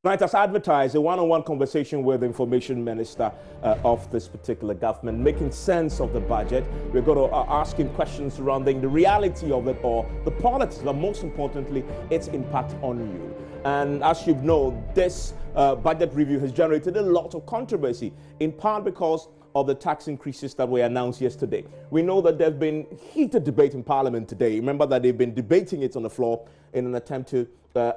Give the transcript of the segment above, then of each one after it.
Tonight, as advertised, a one-on-one conversation with the information minister of this particular government, making sense of the budget. We're going to ask him questions surrounding the reality of it all, the politics, but most importantly, its impact on you. And as you know, this budget review has generated a lot of controversy, in part because of the tax increases that were announced yesterday. We know that there's been heated debate in Parliament today. Remember that they've been debating it on the floor in an attempt to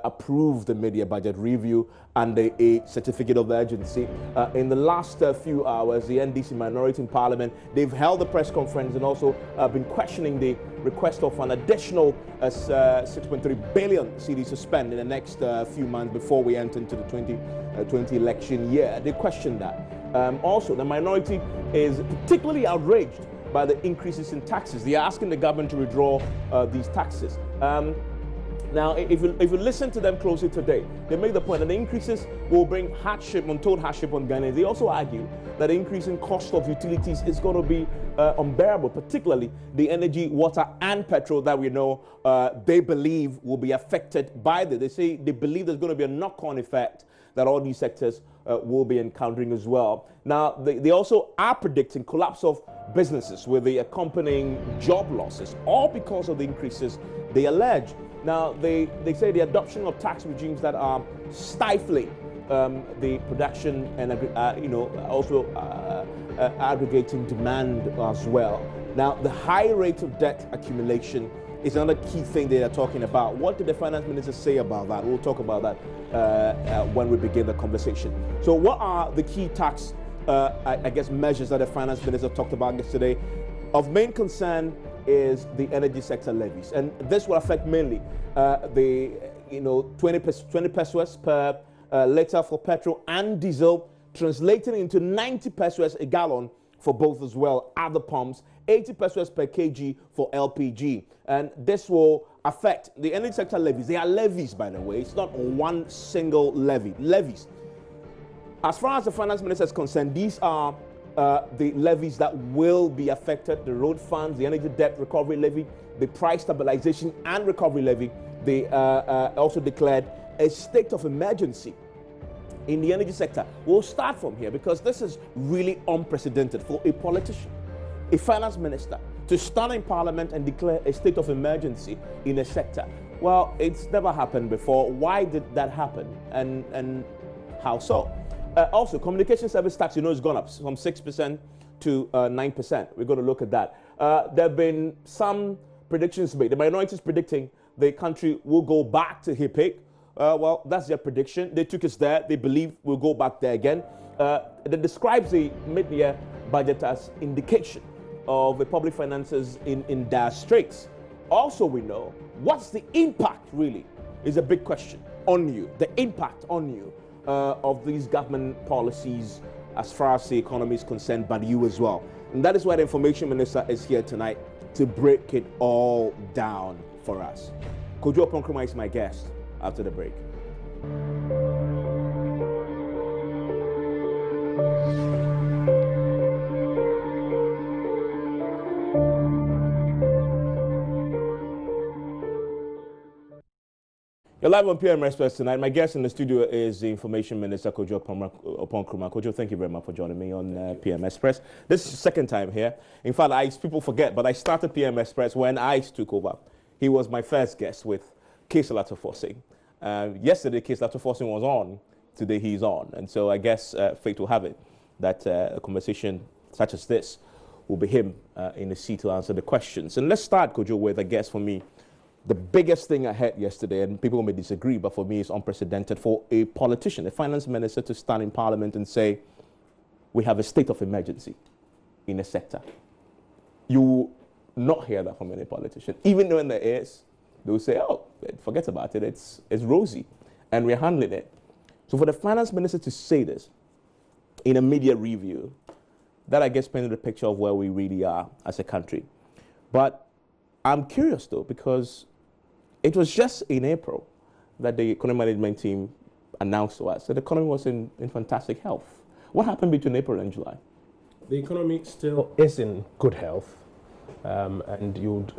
approve the mid-year budget review and a certificate of urgency. In the last few hours, the NDC minority in Parliament, they've held a press conference and also been questioning the request of an additional 6.3 billion cedis to spend in the next few months before we enter into the 2020 election year. They questioned that. Also, the minority is particularly outraged by the increases in taxes. They are asking the government to withdraw these taxes. Now, if you listen to them closely today, they make the point that the increases will bring hardship, untold hardship on Ghanaians. They also argue that the increase in cost of utilities is going to be unbearable, particularly the energy, water, and petrol that we know they believe will be affected by this. They say they believe there's going to be a knock-on effect that all these sectors will be encountering as well. Now, they also are predicting collapse of businesses with the accompanying job losses, all because of the increases they allege. Now, they say the adoption of tax regimes that are stifling the production and also aggregating demand as well. Now, the high rate of debt accumulation is another key thing they are talking about. What did the finance minister say about that? We'll talk about that when we begin the conversation. So what are the key tax, measures that the finance minister talked about yesterday? Of main concern is the energy sector levies, and this will affect mainly the 20 pesos per liter for petrol and diesel, translating into 90 pesos a gallon for both as well at the pumps, 80 pesos per kg for LPG. And this will affect the energy sector levies. They are levies, by the way. It's not one single levy. Levies. As far as the finance minister is concerned, these are the levies that will be affected: the road funds, the energy debt recovery levy, the price stabilization and recovery levy. They also declared a state of emergency in the energy sector. We'll start from here because this is really unprecedented for a politician, a finance minister, to stand in Parliament and declare a state of emergency in a sector. Well, it's never happened before. Why did that happen, and how so? Also, communication service tax, has gone up from 6% to 9%. We're going to look at that. There have been some predictions made. The minority is predicting the country will go back to HIPIC. Well, that's their prediction. They took us there. They believe we'll go back there again. That describes the mid-year budget as indication of the public finances in dire straits. Also, we know what's the impact really is a big question on you. The impact on you of these government policies as far as the economy is concerned, but you as well. And that is why the information minister is here tonight to break it all down for us. Kojo Ponkruma is my guest after the break. You're live on PM Express tonight. My guest in the studio is the Information Minister, Kojo Ponkruma. Kojo, thank you very much for joining me on PM Express. This is the second time here. In fact, people forget, but I started PM Express when ICE took over. He was my first guest with Case Latofosi. Yesterday, Case Latofosi was on. Today, he's on. And so I guess fate will have it that a conversation such as this will be him in the seat to answer the questions. And let's start, Kojo, with, I guess, for me, the biggest thing I heard yesterday, and people may disagree, but for me it's unprecedented for a politician, a finance minister, to stand in Parliament and say, we have a state of emergency in a sector. You will not hear that from any politician. Even when there is, they'll say, oh, forget about it, it's rosy, and we're handling it. So for the finance minister to say this in a media review, that I guess painted a picture of where we really are as a country. But I'm curious though, because it was just in April that the economic management team announced to us that the economy was in fantastic health. What happened between April and July? The economy still is in good health, and you'd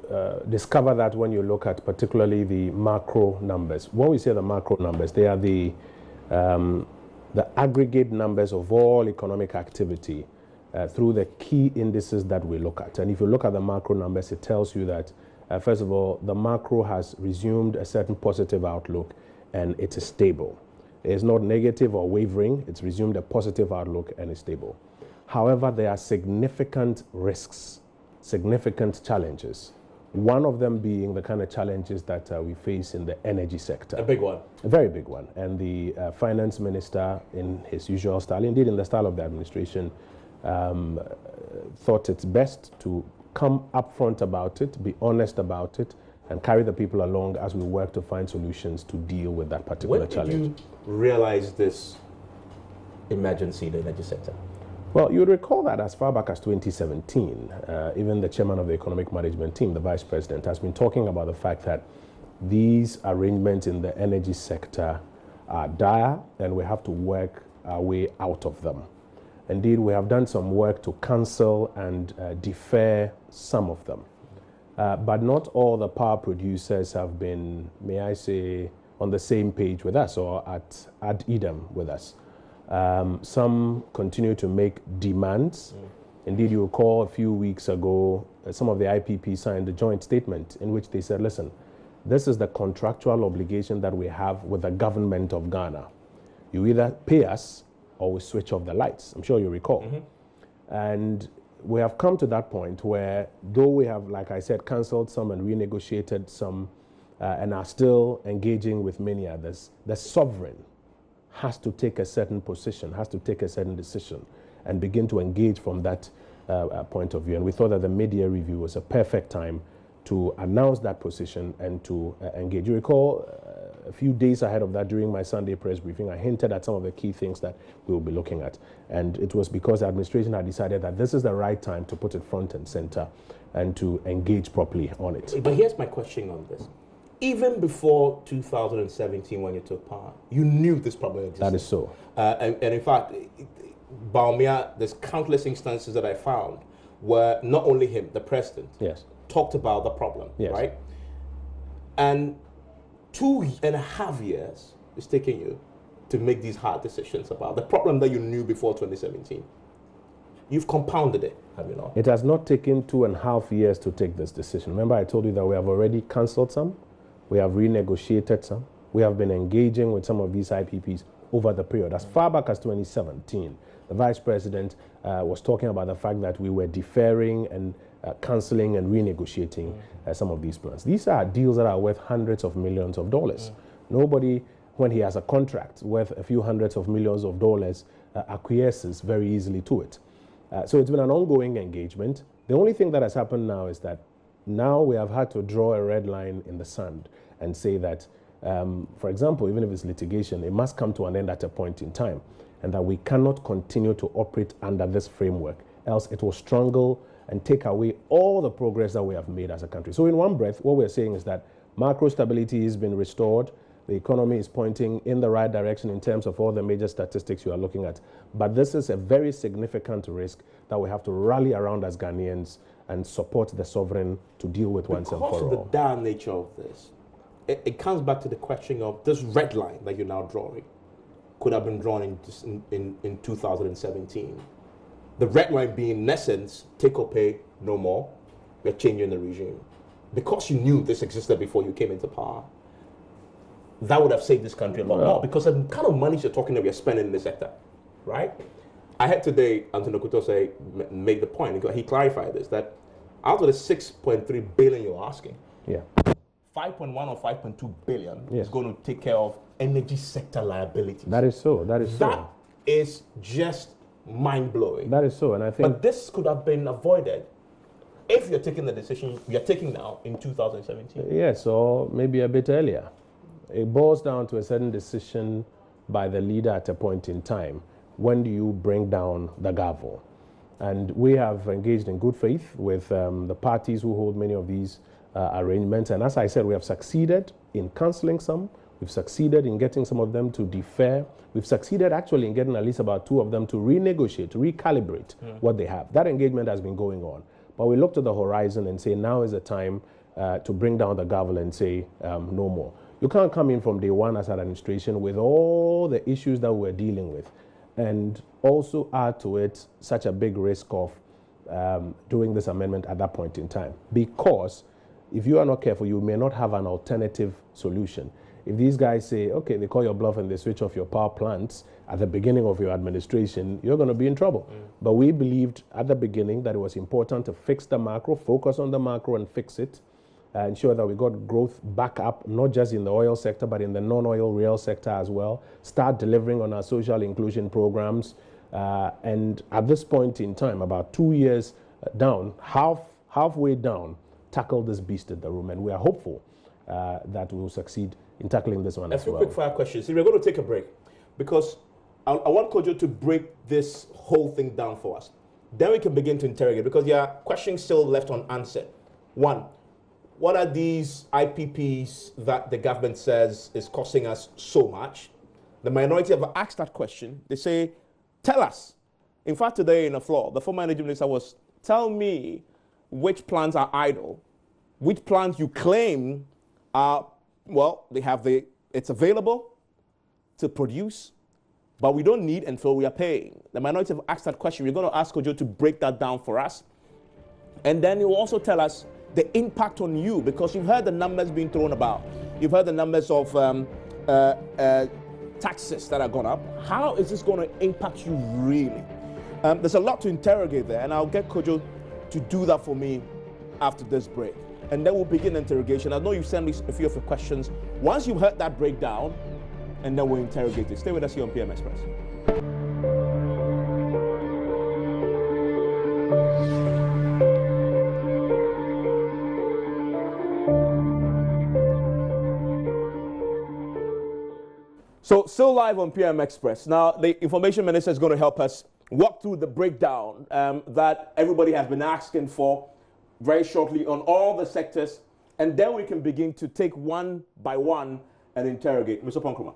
discover that when you look at particularly the macro numbers. When we say the macro numbers, they are the the aggregate numbers of all economic activity through the key indices that we look at. And if you look at the macro numbers, it tells you that, first of all, the macro has resumed a certain positive outlook and it is stable. It's not negative or wavering. It's resumed a positive outlook and is stable. However, there are significant risks, significant challenges. One of them being the kind of challenges that we face in the energy sector. A big one. A very big one. And the finance minister, in his usual style, indeed in the style of the administration, thought it's best to come upfront about it, be honest about it, and carry the people along as we work to find solutions to deal with that particular challenge. When did you realize this emergency in the energy sector? Well, you would recall that as far back as 2017, even the chairman of the economic management team, the vice president, has been talking about the fact that these arrangements in the energy sector are dire and we have to work our way out of them. Indeed, we have done some work to cancel and defer some of them. But not all the power producers have been, may I say, on the same page with us or at idem with us. Some continue to make demands. Indeed, you recall a few weeks ago, some of the IPPs signed a joint statement in which they said, listen, this is the contractual obligation that we have with the government of Ghana. You either pay us or we switch off the lights. I'm sure you recall. And we have come to that point where, though we have, like I said, cancelled some and renegotiated some and are still engaging with many others, the sovereign has to take a certain position, has to take a certain decision and begin to engage from that point of view. And we thought that the mid-year review was a perfect time to announce that position and to engage. You recall a few days ahead of that, during my Sunday press briefing, I hinted at some of the key things that we will be looking at. And it was because the administration had decided that this is the right time to put it front and center and to engage properly on it. But here's my question on this. Even before 2017, when you took power, you knew this problem existed. That is so. And in fact, Baumia, there's countless instances that I found where not only him, the president, yes, talked about the problem, yes, right? And 2.5 years it's taking you to make these hard decisions about the problem that you knew before 2017. You've compounded it, have you not? It has not taken 2.5 years to take this decision. Remember, I told you that we have already cancelled some, we have renegotiated some, we have been engaging with some of these IPPs over the period. As far back as 2017, the vice president was talking about the fact that we were deferring and cancelling and renegotiating some of these plans. These are deals that are worth hundreds of millions of dollars. Nobody, when he has a contract worth a few hundreds of millions of dollars, acquiesces very easily to it. So it's been an ongoing engagement. The only thing that has happened now is that now we have had to draw a red line in the sand and say that, for example, even if it's litigation, it must come to an end at a point in time, and that we cannot continue to operate under this framework, else it will strangle and take away all the progress that we have made as a country. So in one breath, what we're saying is that macro stability has been restored. The economy is pointing in the right direction in terms of all the major statistics you are looking at. But this is a very significant risk that we have to rally around as Ghanaians and support the sovereign to deal with once and for all. Because of the dire nature of this, it comes back to the question of this red line that you're now drawing could have been drawn in 2017. The red line being, in essence, take or pay, no more. We're changing the regime. Because you knew this existed before you came into power, that would have saved this country a lot more. Because the kind of money you're talking about, you're spending in the sector, right? I had today Antonio Kuto say, make the point, he clarified this, that out of the 6.3 billion you're asking, 5.1 or 5.2 billion is going to take care of energy sector liabilities. That is so. That is so. That is just mind-blowing. That is so, and I think... But this could have been avoided if you're taking the decision you're taking now in 2017. Yes, or maybe a bit earlier. It boils down to a certain decision by the leader at a point in time. When do you bring down the gavel? And we have engaged in good faith with the parties who hold many of these arrangements. And as I said, we have succeeded in cancelling some. We've succeeded in getting some of them to defer. We've succeeded actually in getting at least about 2 of them to renegotiate, to recalibrate what they have. That engagement has been going on. But we look to the horizon and say now is the time to bring down the gavel and say no more. You can't come in from day one as an administration with all the issues that we're dealing with and also add to it such a big risk of doing this amendment at that point in time. Because if you are not careful, you may not have an alternative solution. If these guys say, okay, they call your bluff and they switch off your power plants at the beginning of your administration, you're going to be in trouble. But we believed at the beginning that it was important to fix the macro, focus on the macro and fix it, ensure that we got growth back up, not just in the oil sector, but in the non-oil real sector as well, start delivering on our social inclusion programs. And at this point in time, about 2 years down, halfway down, tackle this beast in the room. And we are hopeful that we will succeed in tackling this one as well. A few quick fire questions. We're going to take a break because I want Kojo to break this whole thing down for us. Then we can begin to interrogate because there are questions still left unanswered. One, what are these IPPs that the government says is costing us so much? The minority have asked that question. They say, tell us. In fact, today in the floor, the former energy minister was, tell me which plants are idle, which plants you claim are, well, it's available to produce, but we don't need until we are paying. The minority have asked that question. We're going to ask Kojo to break that down for us. And then he'll also tell us the impact on you, because you've heard the numbers being thrown about. You've heard the numbers of taxes that are gone up. How is this going to impact you really? There's a lot to interrogate there, and I'll get Kojo to do that for me after this break. And then we'll begin interrogation. I know you've sent me a few of your questions. Once you've heard that breakdown, and then we'll interrogate it. Stay with us here on PM Express. So, still live on PM Express. Now, the Information Minister is going to help us walk through the breakdown that everybody has been asking for very shortly on all the sectors, and then we can begin to take one by one and interrogate. Mr. Ponkroma.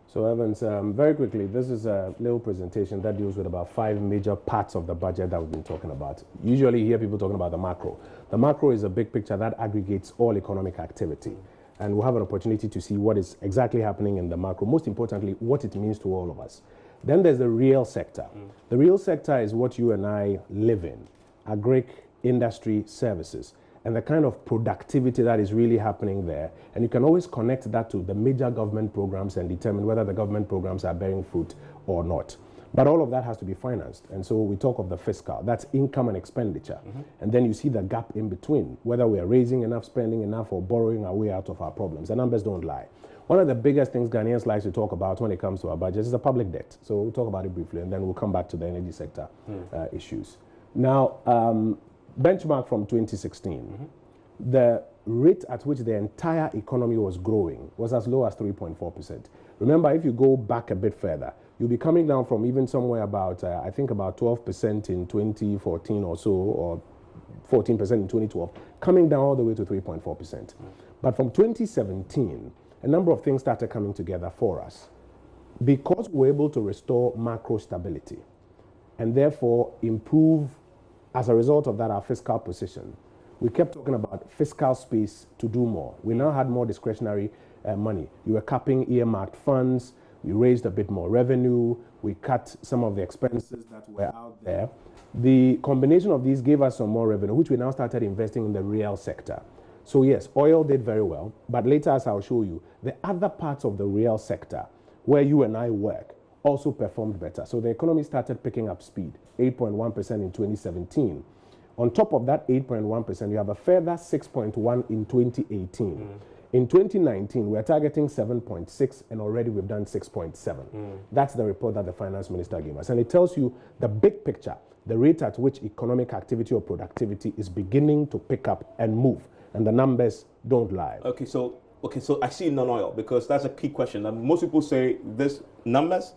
So, Evans, very quickly, this is a little presentation that deals with about 5 major parts of the budget that we've been talking about. Usually you hear people talking about the macro. The macro is a big picture that aggregates all economic activity. And we'll have an opportunity to see what is exactly happening in the macro, most importantly, what it means to all of us. Then there's the real sector. The real sector is what you and I live in, agric, industry, services, and the kind of productivity that is really happening there. And you can always connect that to the major government programs and determine whether the government programs are bearing fruit or not. But all of that has to be financed. And so we talk of the fiscal, that's income and expenditure. And then you see the gap in between, whether we are raising enough, spending enough, or borrowing our way out of our problems. The numbers don't lie. One of the biggest things Ghanaians like to talk about when it comes to our budget is the public debt. So we'll talk about it briefly, and then we'll come back to the energy sector issues. Now, benchmark from 2016, the rate at which the entire economy was growing was as low as 3.4%. Remember, if you go back a bit further, you'll be coming down from even somewhere about, I think about 12% in 2014 or so, or 14% in 2012, coming down all the way to 3.4%. But from 2017, a number of things started coming together for us. Because we were able to restore macro stability and therefore improve, as a result of that, our fiscal position, we kept talking about fiscal space to do more. We now had more discretionary money. You were capping earmarked funds. We raised a bit more revenue. We cut some of the expenses that were out there. The combination of these gave us some more revenue, which we now started investing in the real sector. So yes, oil did very well, but later, as I'll show you, the other parts of the real sector where you and I work also performed better. So the economy started picking up speed, 8.1% in 2017. On top of that 8.1%, you have a further 6.1 in 2018. In 2019, we're targeting 7.6, and already we've done 6.7. That's the report that the finance minister gave us. And it tells you the big picture, the rate at which economic activity or productivity is beginning to pick up and move. And the numbers don't lie. Okay, so I see non-oil, because that's a key question. And most people say this numbers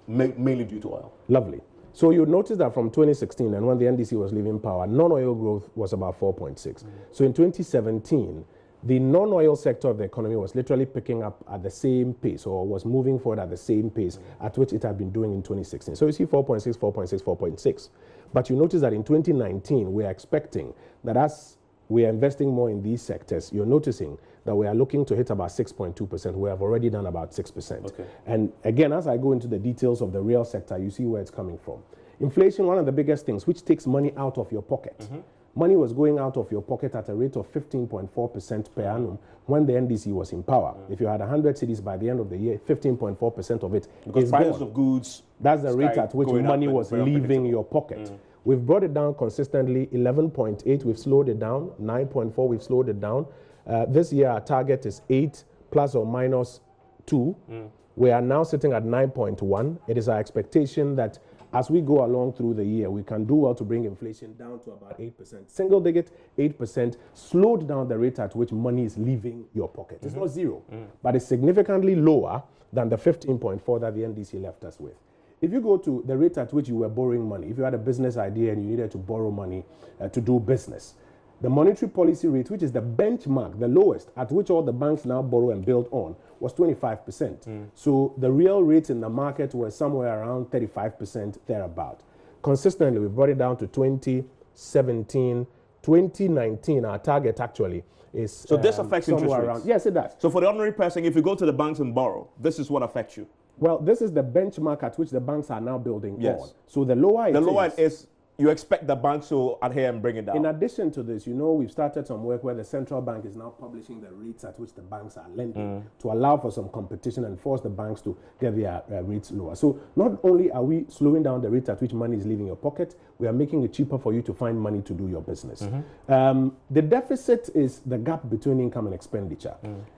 mainly due to oil. Lovely. So you notice that from 2016, and when the NDC was leaving power, non-oil growth was about 4.6. So in 2017, the non-oil sector of the economy was literally picking up at the same pace, or was moving forward at the same pace at which it had been doing in 2016. So you see 4.6, 4.6, 4.6. But you notice that in 2019, we are expecting that as we are investing more in these sectors, you're noticing that we are looking to hit about 6.2%. We have already done about 6%. Okay. And again, as I go into the details of the real sector, you see where it's coming from. Inflation, one of the biggest things, which takes money out of your pocket. Money was going out of your pocket at a rate of 15.4% per annum when the NDC was in power. If you had 100 cities by the end of the year, 15.4% of it is prices gone. of goods. That's the rate at which money was leaving your pocket. We've brought it down consistently, 11.8, we've slowed it down, 9.4, we've slowed it down. This year, our target is 8 plus or minus 2. We are now sitting at 9.1. It is our expectation that as we go along through the year, we can do well to bring inflation down to about 8%. Single digit, 8%, slowed down the rate at which money is leaving your pocket. It's not zero, but it's significantly lower than the 15.4 that the NDC left us with. If you go to the rate at which you were borrowing money, if you had a business idea and you needed to borrow money to do business, the monetary policy rate, which is the benchmark, the lowest, at which all the banks now borrow and build on, was 25%. So the real rates in the market were somewhere around 35% thereabout. Consistently, we brought it down to 2017, 2019. Our target actually is so this affects interest rates? Around, yes, it does. So for the ordinary person, if you go to the banks and borrow, this is what affects you? Well, this is the benchmark at which the banks are now building on. So the lower it is, you expect the banks to adhere and bring it down. In addition to this, you know, we've started some work where the central bank is now publishing the rates at which the banks are lending to allow for some competition and force the banks to get their rates lower. So not only are we slowing down the rate at which money is leaving your pocket, we are making it cheaper for you to find money to do your business. The deficit is the gap between income and expenditure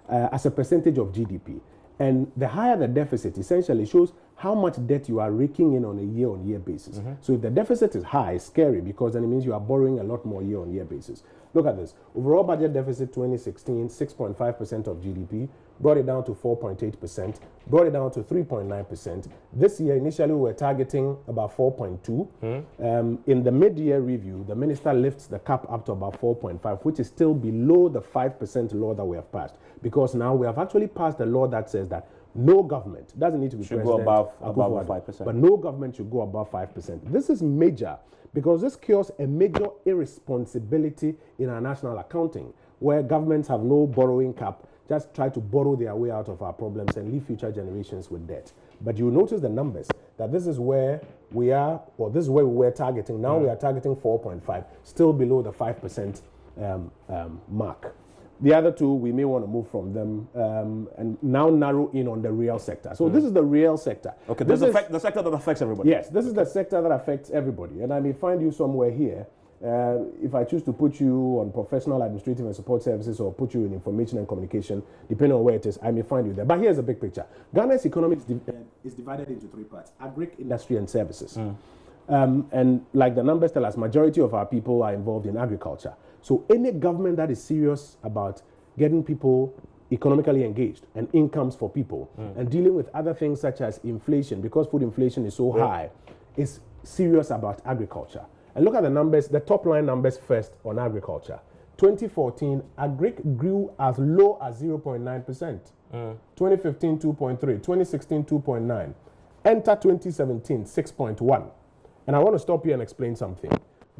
as a percentage of GDP. And the higher the deficit essentially shows how much debt you are raking in on a year-on-year basis. So if the deficit is high, it's scary because then it means you are borrowing a lot more year-on-year basis. Look at this. Overall budget deficit 2016, 6.5% of GDP, brought it down to 4.8%, brought it down to 3.9%. This year, initially, we were targeting about 4.2. In the mid-year review, the minister lifts the cap up to about 4.5, which is still below the 5% law that we have passed. Because now we have actually passed a law that says that no government, doesn't need to be should president, go above 5%. but no government should go above 5%. This is major because this cures a major irresponsibility in our national accounting, where governments have no borrowing cap, just try to borrow their way out of our problems and leave future generations with debt. But you notice the numbers, that this is where we are, or this is where we were targeting. Now we are targeting 4.5, still below the 5% mark. The other two, we may want to move from them and now narrow in on the real sector. So this is the real sector. Okay, this is the sector that affects everybody. Yes, this is the sector that affects everybody. And I may find you somewhere here. If I choose to put you on professional, administrative, and support services or put you in information and communication, depending on where it is, I may find you there. But here's the big picture. Ghana's economy is divided into three parts: agri, industry, and services. And like the numbers tell us, majority of our people are involved in agriculture. So any government that is serious about getting people economically engaged and incomes for people and dealing with other things such as inflation, because food inflation is so high, is serious about agriculture. And look at the numbers, the top line numbers first on agriculture. 2014, agric grew as low as 0.9%. 2015, 2.3. 2016, 2.9. Enter 2017, 6.1. And I want to stop here and explain something.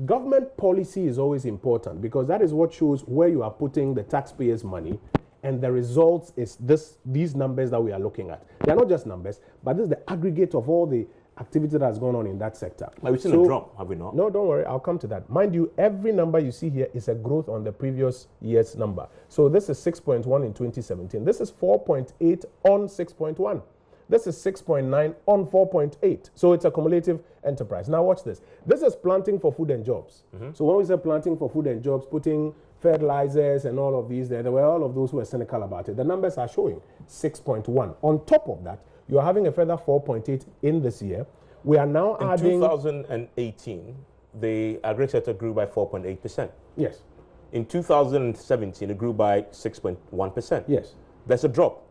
Government policy is always important because that is what shows where you are putting the taxpayers' money, and the results is these numbers that we are looking at. They are not just numbers, but this is the aggregate of all the activity that has gone on in that sector. We've seen a drop, have we not? No, don't worry, I'll come to that. Mind you, every number you see here is a growth on the previous year's number. So this is 6.1 in 2017. This is 4.8 on 6.1. This is 6.9 on 4.8. So it's a cumulative enterprise. Now watch this. This is planting for food and jobs. So when we say planting for food and jobs, putting fertilizers and all of these there were all of those who were cynical about it. The numbers are showing 6.1. On top of that, you are having a further 4.8 in this year. We are now adding... In 2018, the agri sector grew by 4.8%. Yes. In 2017, it grew by 6.1%. Yes. There's a drop.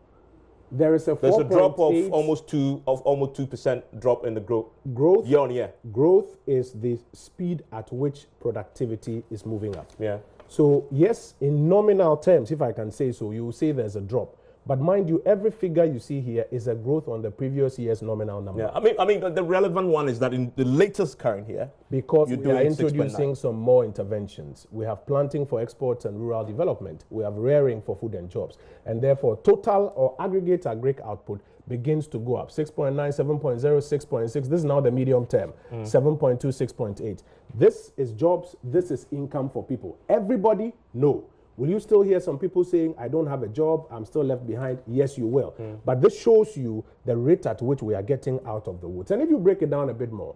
There's a drop of almost 2% drop in the growth year on year. Growth is the speed at which productivity is moving up. Yeah. So yes, in nominal terms, if I can say so, you will say there's a drop. But mind you, every figure you see here is a growth on the previous year's nominal number. Yeah, I mean, the relevant one is that in the latest current year, because we are introducing some more interventions. We have planting for exports and rural development. We have rearing for food and jobs. And therefore, total or aggregate agric output begins to go up. 6.9, 7.0, 6.6. This is now the medium term. 7.2, 6.8. This is jobs. This is income for people. Everybody, no. Will you still hear some people saying, I don't have a job, I'm still left behind? Yes, you will. But this shows you the rate at which we are getting out of the woods. And if you break it down a bit more,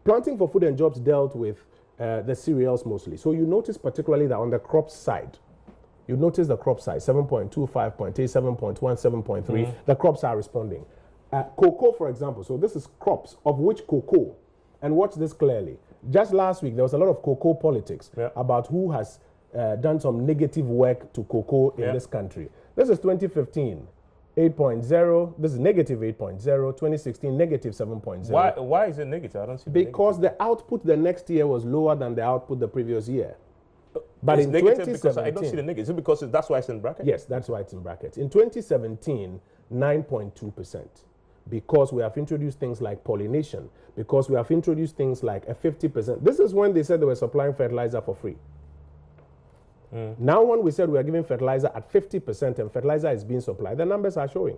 planting for food and jobs dealt with the cereals mostly. So you notice particularly that on the crop side, you notice the crop size, 7.2, 5.8, 7.1, 7.3. The crops are responding. Cocoa, for example, so this is crops, of which cocoa, and watch this clearly. Just last week, there was a lot of cocoa politics about who has done some negative work to cocoa in this country. This is 2015, 8.0. This is negative 8.0. 2016, negative 7.0. Why is it negative? I don't see. Because the output the next year was lower than the output the previous year. But it's in negative 2017, because I don't see the negative. Is it because that's why it's in brackets? Yes, that's why it's in brackets. In 2017, 9.2%. Because we have introduced things like pollination. Because we have introduced things like a 50%. This is when they said they were supplying fertilizer for free. Now when we said we are giving fertilizer at 50% and fertilizer is being supplied, the numbers are showing.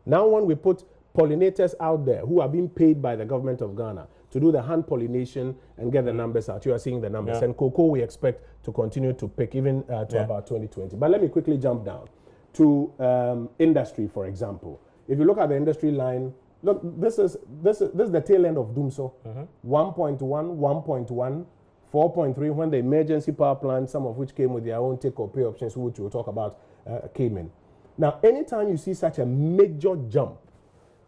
Now when we put pollinators out there who are being paid by the government of Ghana to do the hand pollination and get the numbers out, you are seeing the numbers. And cocoa we expect to continue to pick even to about 2020. But let me quickly jump down to industry, for example. If you look at the industry line, look, this is the tail end of Dumso. 1.1, 1.1. 4.3 when the emergency power plant, some of which came with their own take or pay options, which we'll talk about, came in. Now, anytime you see such a major jump,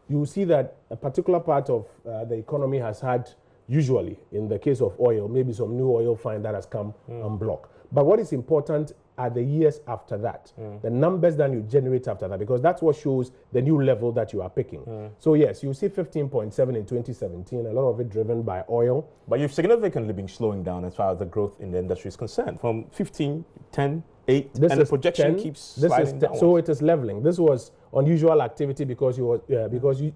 you will see that a particular part of the economy has had, usually, in the case of oil, maybe some new oil find that has come unblocked. But what is important are the years after that, the numbers that you generate after that, because that's what shows the new level that you are picking. So yes, you see 15.7 in 2017, a lot of it driven by oil. But you've significantly been slowing down as far as the growth in the industry is concerned, from 15, 10, 8, and the projection keeps sliding downwards. So it is leveling. This was unusual activity because you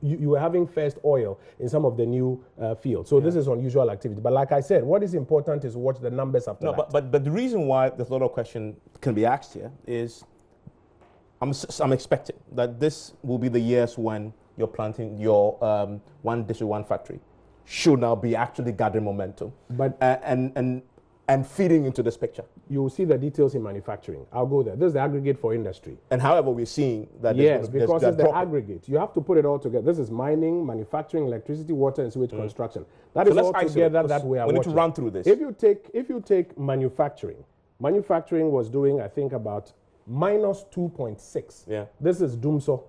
were having first oil in some of the new fields. So this is unusual activity. But like I said, what is important is watch the numbers after that. But the reason why there's a lot of question can be asked here is I'm expecting that this will be the years when you're planting your one district, one factory should now be actually gathering momentum. But and feeding into this picture. You will see the details in manufacturing. I'll go there. This is the aggregate for industry. And however, we're seeing that because it's the aggregate. You have to put it all together. This is mining, manufacturing, electricity, water, and sewage construction. That is all together that we are watching. We need to run through this. If you take manufacturing was doing, I think, about minus 2.6. Yeah. This is Dumso.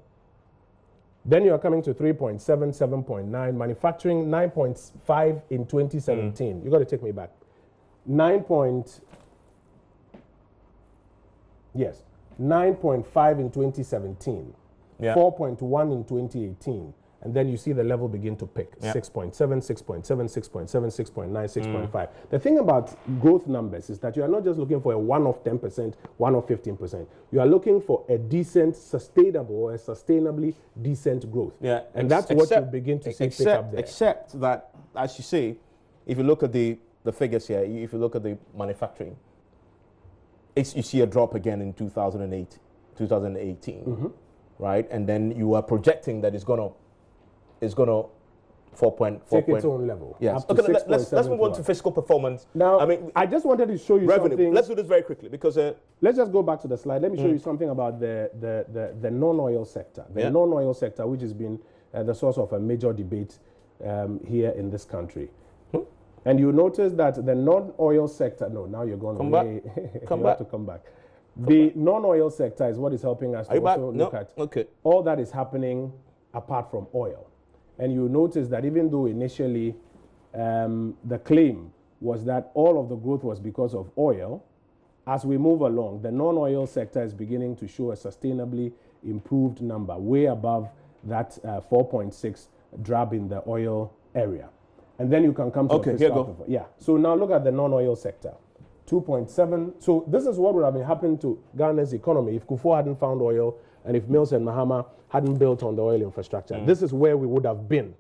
Then you are coming to 3.7, 7.9. Manufacturing, 9.5 in 2017. You got to take me back. 9.5 in 2017, 4.1 in 2018, and then you see the level begin to pick, 6.7, 6.7, 6.7, 6.9, 6.5. The thing about growth numbers is that you are not just looking for a one-off 10%, one-off 15%. You are looking for a decent, sustainable, or a sustainably decent growth. Yeah, and that's what you begin to see pick up there. Except that, as you say, if you look at the figures here, if you look at the manufacturing, you see a drop again in 2008, 2018, right? And then you are projecting that it's gonna 4.4 take its own level. Yes. Okay, let's move on to fiscal performance. Now, I just wanted to show you something. Let's do this very quickly because let's just go back to the slide. Let me show you something about the non-oil sector. The non-oil sector, which has been the source of a major debate here in this country. And you notice that the non-oil sector, no, now you're going away. Come back. The non-oil sector is what is helping us to also look at all that is happening apart from oil. And you notice that even though initially the claim was that all of the growth was because of oil, as we move along, the non-oil sector is beginning to show a sustainably improved number, way above that 4.6 drop in the oil area. And then you can come to the fiscal. Yeah. So now look at the non-oil sector. 2.7. So this is what would have been happening to Ghana's economy if Kufuor hadn't found oil and if Mills and Mahama hadn't built on the oil infrastructure, this is where we would have been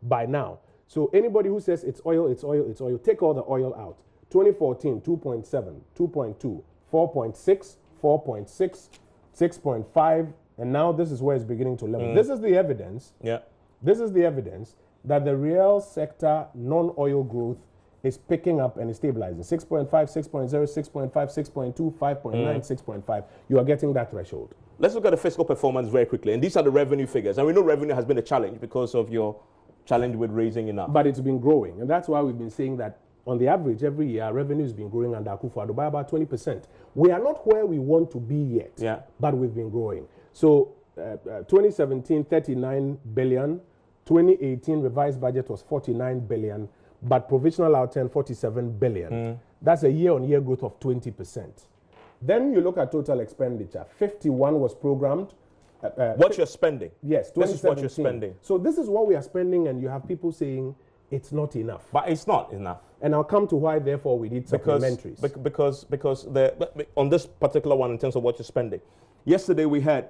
by now. So anybody who says it's oil, it's oil, it's oil, take all the oil out. 2014, 2.7, 2.2, 4.6, 4.6, 6.5, and now this is where it's beginning to level. This is the evidence. This is the evidence that the real sector non-oil growth is picking up and is stabilizing. 6.5, 6.0, 6.5, 6.2, 5.9, 6.5. You are getting that threshold. Let's look at the fiscal performance very quickly. And these are the revenue figures. And we know revenue has been a challenge because of your challenge with raising enough. But it's been growing. And that's why we've been saying that on the average, every year, revenue has been growing under Akufo-Addo by about 20%. We are not where we want to be yet, but we've been growing. So 2017, 39 billion. 2018 revised budget was 49 billion, but provisional outturn 47 billion. That's a year-on-year growth of 20%. Then you look at total expenditure. 51 was programmed. What you're spending. Yes, this is what you're spending. So this is what we are spending, and you have people saying it's not enough. But it's not enough. And I'll come to why, therefore, we need supplementaries. Because on this particular one, in terms of what you're spending, yesterday we heard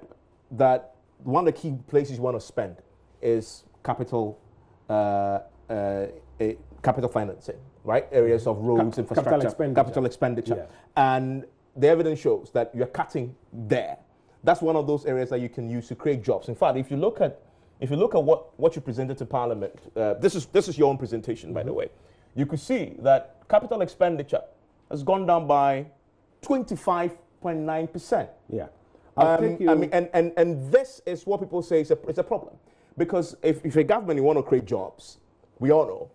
that one of the key places you want to spend is capital financing, right? Areas of roads, infrastructure, capital expenditure. And the evidence shows that you're cutting there. That's one of those areas that you can use to create jobs. In fact, if you look at what you presented to Parliament, this is your own presentation, by the way, you could see that capital expenditure has gone down by 25.9%. Yeah. I mean, and this is what people say is a problem. Because if a government, you want to create jobs, we all know,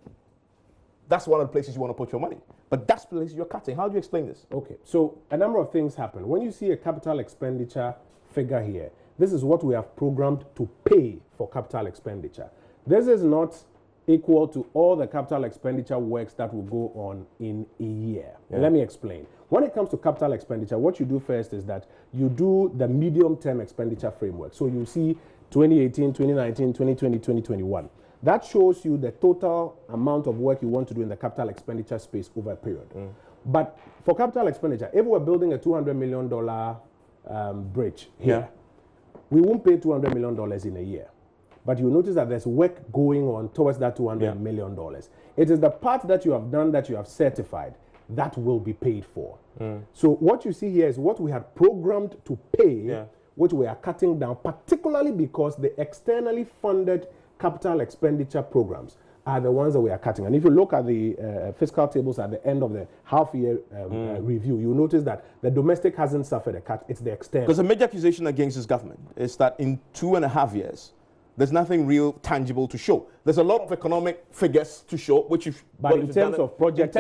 that's one of the places you want to put your money. But that's the place you're cutting. How do you explain this? Okay, so a number of things happen. When you see a capital expenditure figure here, this is what we have programmed to pay for capital expenditure. This is not equal to all the capital expenditure works that will go on in a year. Let me explain. When it comes to capital expenditure, what you do first is that you do the medium-term expenditure framework. So you see 2018, 2019, 2020, 2021. That shows you the total amount of work you want to do in the capital expenditure space over a period. But for capital expenditure, if we're building a $200 million bridge here, we won't pay $200 million in a year. But you notice that there's work going on towards that $200 million. It is the part that you have done, that you have certified, that will be paid for. So what you see here is what we had programmed to pay, which we are cutting down, particularly because the externally funded capital expenditure programs are the ones that we are cutting. And if you look at the fiscal tables at the end of the half-year review, you'll notice that the domestic hasn't suffered a cut, it's the external. Because the major accusation against this government is that in 2.5 years, there's nothing real tangible to show. There's a lot of economic figures to show, which you've but in terms of projects,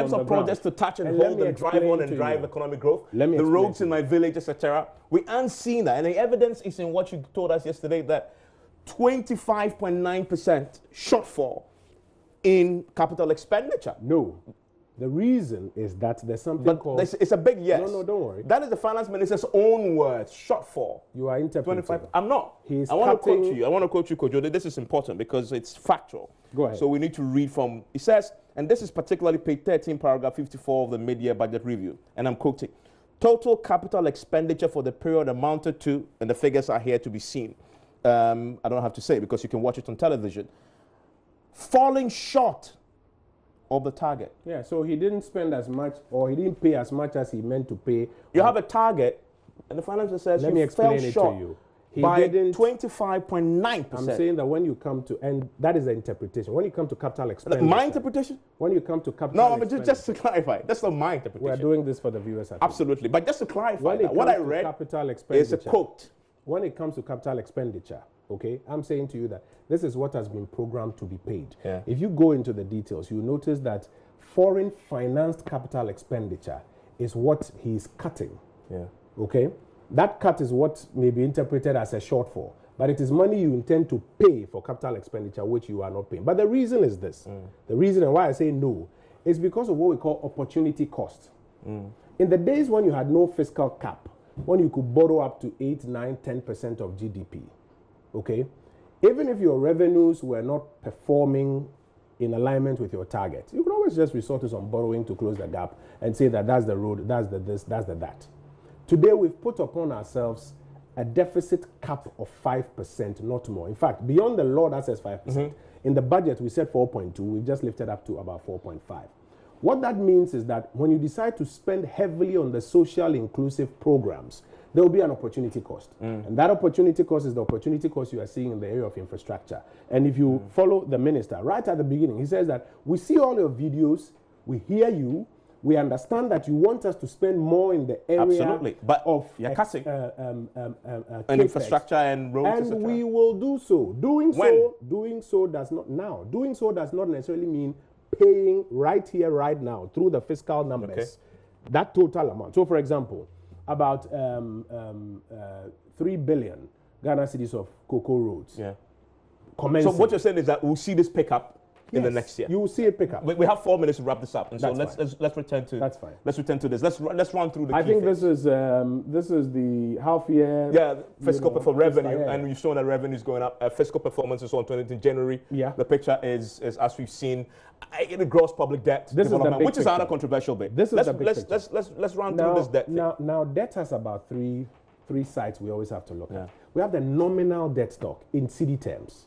to touch and hold and drive on and drive economic growth, the roads in my village, etc. We aren't seeing that, and the evidence is in what you told us yesterday, that 25.9% shortfall in capital expenditure. No. The reason is that there's something called... It's a big yes. No, don't worry. That is the finance minister's own words, shortfall. You are interpreting. 25. I'm not. I want to quote you. I want to quote you, Kojo. This is important because it's factual. Go ahead. So we need to read from... It says, and this is particularly page 13, paragraph 54 of the mid-year budget review, and I'm quoting, total capital expenditure for the period amounted to, and the figures are here to be seen. I don't have to say because you can watch it on television. Falling short of the target. Yeah, so he didn't spend as much, or he didn't pay as much as he meant to pay. You have a target, and the finance minister says you fell short by 25.9%. I'm saying that when you come to, and that is the interpretation. When you come to capital expenditure. My interpretation? When you come to capital expenditure. No, just to clarify, that's not my interpretation. We're doing this for the viewers. Absolutely, but just to clarify, what I read is a quote. When it comes to capital expenditure, okay, I'm saying to you that this is what has been programmed to be paid. If you go into the details, you notice that foreign financed capital expenditure is what he's cutting. Okay? That cut is what may be interpreted as a shortfall, but it is money you intend to pay for capital expenditure, which you are not paying. But the reason is this. The reason and why I say no is because of what we call opportunity cost. In the days when you had no fiscal cap, when you could borrow up to 8, 9, 10% of GDP, okay? Even if your revenues were not performing in alignment with your target, you could always just resort to some borrowing to close the gap and say that that's the road, that's the this, that's the that. Today, we've put upon ourselves a deficit cap of 5%, not more. In fact, beyond the law that says 5%, in the budget we said 4.2, we've just lifted up to about 4.5. What that means is that when you decide to spend heavily on the social inclusive programs, there will be an opportunity cost. And that opportunity cost is the opportunity cost you are seeing in the area of infrastructure. And if you follow the minister, right at the beginning, he says that we see all your videos, we hear you, we understand that you want us to spend more in the area of cutting infrastructure and roads, and we will do so. Doing so does not necessarily mean paying right here, right now, through the fiscal numbers, that total amount. So, for example, about 3 billion Ghana cedis of cocoa roads. So what you're saying is that we'll see this pick up in the next year. You will see it pick up. We have 4 minutes to wrap this up, and so let's return to. That's fine. Let's return to this. Let's run through the. I think this is the half year. Yeah, fiscal performance revenue, and you've shown that revenue is going up. Fiscal performance is on 20th January. Yeah. The picture is as we've seen, the gross public debt development, which is another controversial bit. This is the big picture. Let's run through this debt. Now debt has about three sides we always have to look at. We have the nominal debt stock in cedi terms,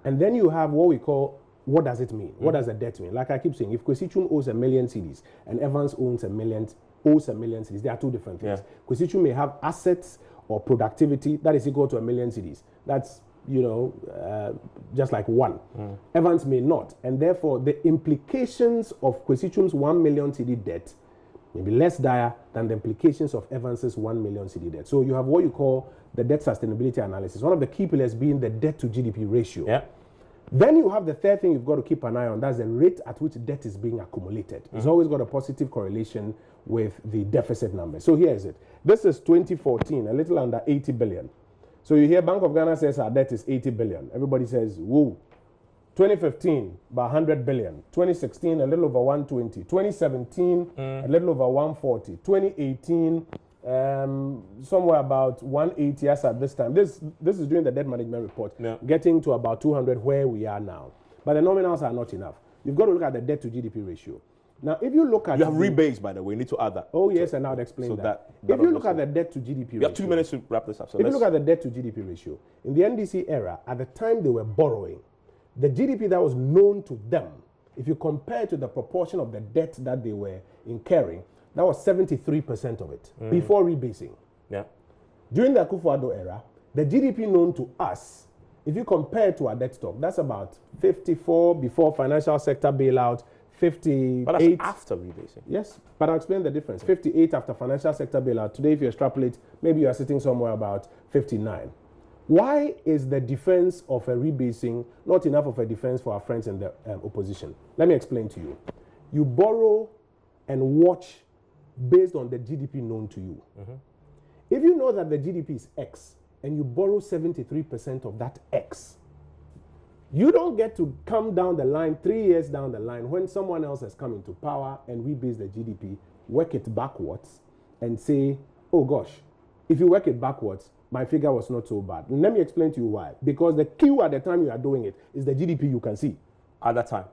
and then you have what we call. What does it mean? What does the debt mean? Like I keep saying, if Kwesichum owes 1 million cedis and Evans owes 1 million cedis, they are two different things. Kwesichum may have assets or productivity that is equal to 1 million cedis. That's, just like one. Evans may not. And therefore, the implications of Kwesichum's 1 million cedi debt may be less dire than the implications of Evans's 1 million cedi debt. So you have what you call the debt sustainability analysis. One of the key pillars being the debt to GDP ratio. Then you have the third thing you've got to keep an eye on. That's the rate at which debt is being accumulated. It's always got a positive correlation with the deficit number. So here is it. This is 2014, a little under 80 billion. So you hear Bank of Ghana says our debt is 80 billion. Everybody says, whoa. 2015, about 100 billion. 2016, a little over 120. 2017, a little over 140. 2018, somewhere about 180 as at this time. This is during the debt management report, getting to about 200 where we are now. But the nominals are not enough. You've got to look at the debt to GDP ratio. Now, if you look at... You have rebates, by the way. You need to add that. Oh, yes, and I'll explain that. If you look at the debt to GDP ratio... You have 2 minutes to wrap this up. So if you look at the debt to GDP ratio, in the NDC era, at the time they were borrowing, the GDP that was known to them, if you compare to the proportion of the debt that they were incurring, that was 73% of it before rebasing. During the Akufo-Addo era, the GDP known to us, if you compare to our debt stock, that's about 54 before financial sector bailout, 58. But that's after rebasing. Yes, but I'll explain the difference. 58 after financial sector bailout. Today, if you extrapolate, maybe you are sitting somewhere about 59. Why is the defense of a rebasing not enough of a defense for our friends in the opposition? Let me explain to you. You borrow and watch based on the GDP known to you. If you know that the GDP is X and you borrow 73% of that X, you don't get to come down the line 3 years down the line when someone else has come into power and rebase the GDP, work it backwards and say, oh gosh, if you work it backwards, my figure was not so bad. And let me explain to you why. Because the cue at the time you are doing it is the GDP you can see. At that time.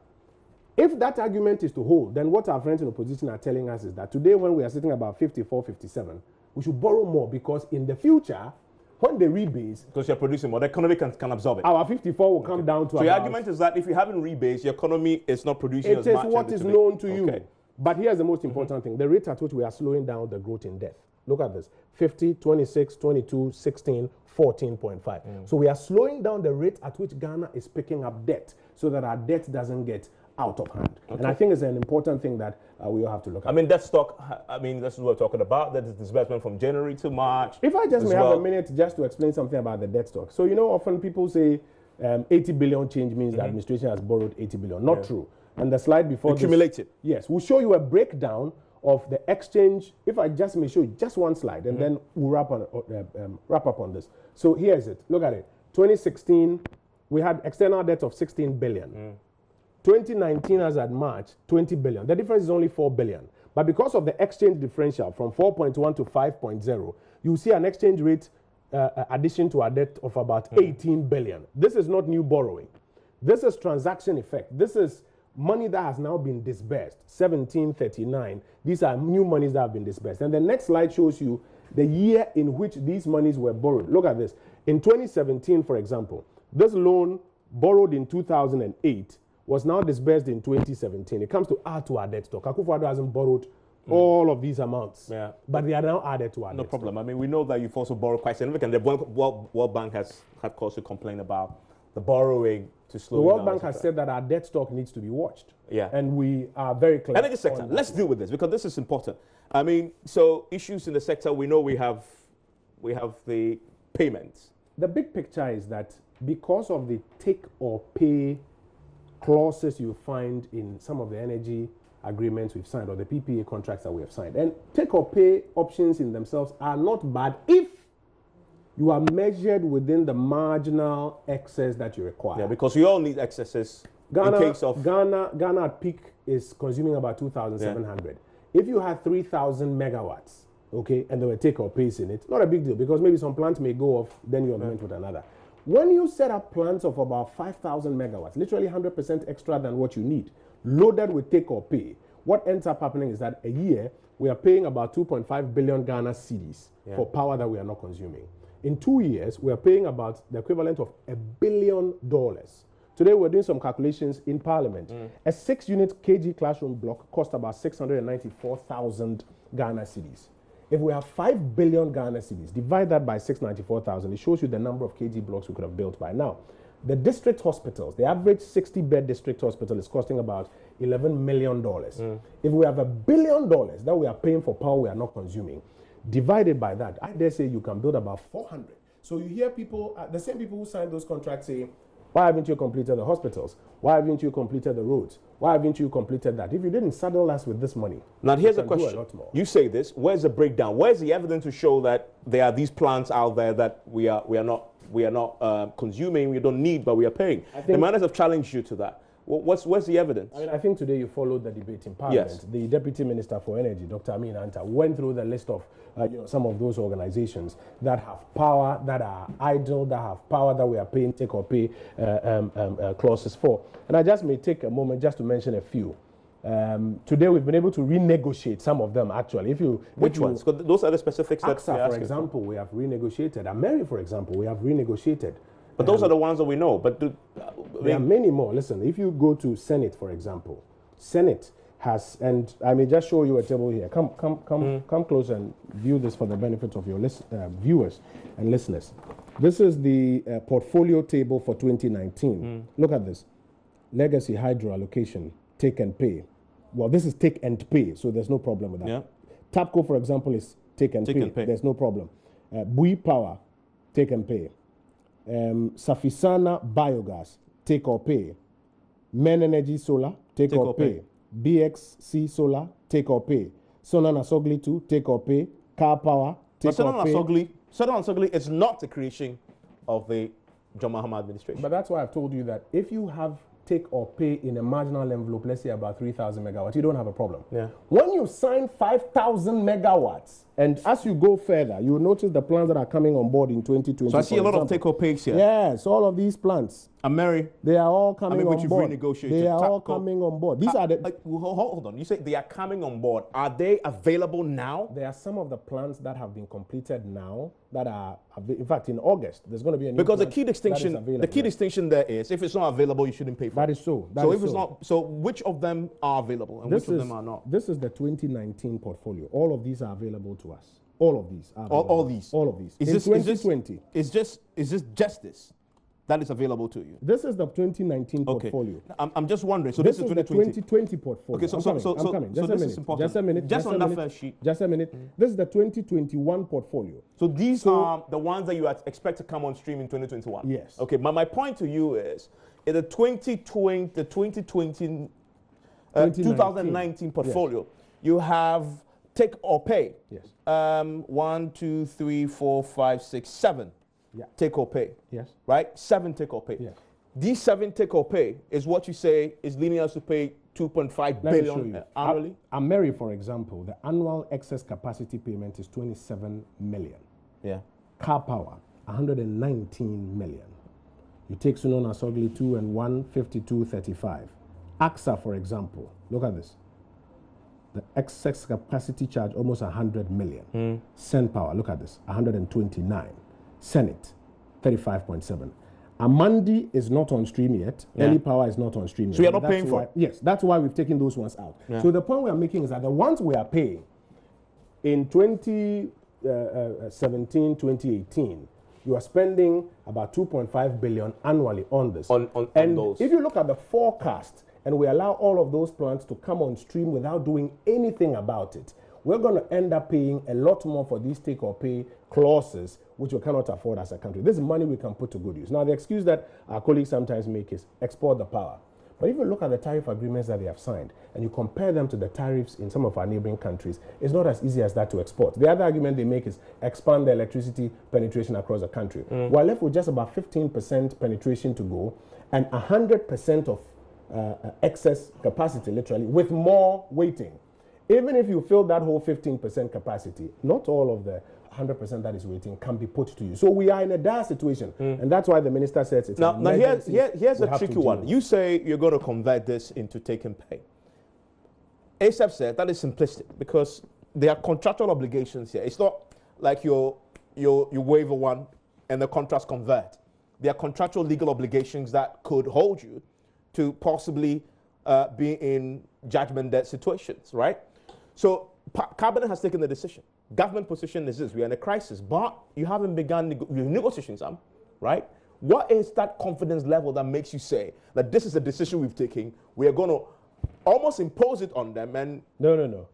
If that argument is to hold, then what our friends in opposition are telling us is that today when we are sitting about 54, 57, we should borrow more because in the future, when they rebase... Because you're producing more, the economy can absorb it. Our 54 will come down to So your argument is that if you haven't rebased, your economy is not producing as much. It is what is known to you. But here's the most important thing. The rate at which we are slowing down the growth in debt. Look at this. 50, 26, 22, 16, 14.5. So we are slowing down the rate at which Ghana is picking up debt so that our debt doesn't get out of hand. And I think it's an important thing that we all have to look at. I mean, debt stock, this is what we're talking about. That is disbursement from January to March. If I just may have a minute just to explain something about the debt stock. So, often people say 80 billion change means the administration has borrowed 80 billion. Not true. And the slide before accumulated. Yes, we'll show you a breakdown of the exchange. If I just may show you just one slide, and then we'll wrap up on this. So here's it. Look at it. 2016, we had external debt of 16 billion. 2019 as at March, 20 billion. The difference is only 4 billion. But because of the exchange differential from 4.1 to 5.0, you see an exchange rate addition to our debt of about 18 billion. This is not new borrowing. This is transaction effect. This is money that has now been disbursed, 1739. These are new monies that have been disbursed. And the next slide shows you the year in which these monies were borrowed. Look at this. In 2017, for example, this loan borrowed in 2008 was now disbursed in 2017. It comes to add to our debt stock. Akufo-Addo hasn't borrowed all of these amounts, but they are now added to our debt problem. stock. I mean, we know that you've also borrowed quite significantly. The World Bank has had cause to complain about the borrowing to slow down. The World Bank has said that our debt stock needs to be watched. Yeah. And we are very clear. Energy sector, let's deal with this because this is important. I mean, so issues in the sector, we know we have the payments. The big picture is that because of the take or pay clauses you find in some of the energy agreements we've signed or the PPA contracts that we have signed, and take or pay options in themselves are not bad if you are measured within the marginal excess that you require. Yeah, because we all need excesses. Ghana, in case of Ghana at peak is consuming about 2,700. If you had 3,000 megawatts, okay, and there were take or pays in it, not a big deal because maybe some plants may go off, then you augment with another. When you set up plants of about 5,000 megawatts, literally 100% extra than what you need, loaded with take or pay, what ends up happening is that a year we are paying about 2.5 billion Ghana cedis for power that we are not consuming. In 2 years, we are paying about the equivalent of $1 billion. Today, we're doing some calculations in Parliament. A 6-unit kg classroom block cost about 694,000 Ghana cedis. If we have 5 billion Ghana cedis, divide that by 694,000, it shows you the number of kg blocks we could have built by now. The district hospitals, the average 60-bed district hospital is costing about $11 million. If we have $1 billion that we are paying for power we are not consuming, divided by that, I dare say you can build about 400. So you hear people, the same people who signed those contracts say, why haven't you completed the hospitals? Why haven't you completed the roads? Why haven't you completed that? If you didn't saddle us with this money, now here's the question. You say this. Where's the breakdown? Where's the evidence to show that there are these plants out there that we are not consuming, we don't need, but we are paying? The miners have challenged you to that. Where's the evidence? I think today you followed the debate in Parliament. Yes. The Deputy Minister for Energy, Dr. Amin Anta, went through the list of some of those organizations that have power, that are idle, that have power that we are paying take or pay clauses for. And I just may take a moment just to mention a few. Today we've been able to renegotiate some of them actually. Which ones? Those are the specifics that AXA, for example, we have renegotiated. Ameri, for example, we have renegotiated. But those are the ones that we know. But there are many more. Listen, if you go to Senate, for example, Senate has, and I may just show you a table here. Come close and view this for the benefit of your viewers and listeners. This is the portfolio table for 2019. Look at this. Legacy hydro allocation, take and pay. Well, this is take and pay, so there's no problem with that. Yeah. TAPCO, for example, is take and pay. There's no problem. Bui Power, take and pay. Safisana Biogas, take or pay. Men Energy Solar, take or pay. BXC Solar, take or pay. Sonan Asogli 2, take or pay. Car Power, take or pay. Sonan Asogli is not the creation of the John Mahama administration. But that's why I've told you that if you have take or pay in a marginal envelope, let's say about 3,000 megawatts, you don't have a problem. Yeah. When you sign 5,000 megawatts, and as you go further, you notice the plants that are coming on board in 2020. So I see a lot of take or pays here. Yes, all of these plants. Ameri, they are all coming on board. They are all TAPCO. Coming on board. These are the. Hold on. You say they are coming on board. Are they available now? There are some of the plants that have been completed now that are, in fact, in August there's going to be a new because the key distinction there is if it's not available, you shouldn't pay for it. That is so. So if it's not, so which of them are available and which of them are not? This is the 2019 portfolio. All of these are available to us. All of these are available. All of these. Is in 2020. Is this this that is available to you? This is the 2019 portfolio. I'm just wondering. So this is the 2020 portfolio. Okay, I'm coming. Just a minute. Just a minute. Just on that first sheet. Just a minute. This is the 2021 portfolio. So these are the ones that you expect to come on stream in 2021. Yes. Okay. My point to you is, in the 2019 portfolio, yes, you have take or pay. Yes. 1, 2, 3, 4, 5, 6, 7. Yeah. Take or pay. Yes. Right? 7 take or pay. Yes. These 7 take or pay is what you say is leading us to pay 2.5 billion annually. Ameri, for example, the annual excess capacity payment is 27 million. Yeah. Car Power, 119 million. You take Sunon Asogli 2 and 1, 52.35. AXA, for example, look at this. the excess capacity charge almost 100 million. Sen Power, look at this, 129. Senate, 35.7. Amandi is not on stream yet. Early Power is not on stream yet. So we are not paying for it? Yes, that's why we've taken those ones out. So the point we are making is that the ones we are paying in 2017, 2018, you are spending about 2.5 billion annually on this. On those. If you look at the forecast, and we allow all of those plants to come on stream without doing anything about it, we're going to end up paying a lot more for these take-or-pay clauses, which we cannot afford as a country. This is money we can put to good use. Now, the excuse that our colleagues sometimes make is export the power. But if you look at the tariff agreements that they have signed, and you compare them to the tariffs in some of our neighboring countries, it's not as easy as that to export. The other argument they make is expand the electricity penetration across the country. We're left with just about 15% penetration to go, and 100% of excess capacity, literally, with more waiting. Even if you fill that whole 15% capacity, not all of the 100% that is waiting can be put to you. So we are in a dire situation, and that's why the minister says it's now here's a tricky one. You say you're going to convert this into take and pay. ASAP said that is simplistic because there are contractual obligations here. It's not like you waiver one and the contracts convert. There are contractual legal obligations that could hold you to possibly be in judgment debt situations, right? So Cabinet has taken the decision. Government position is this: we are in a crisis, but you haven't begun negotiations, right? What is that confidence level that makes you say that this is a decision we've taken? We are going to almost impose it on them, and no.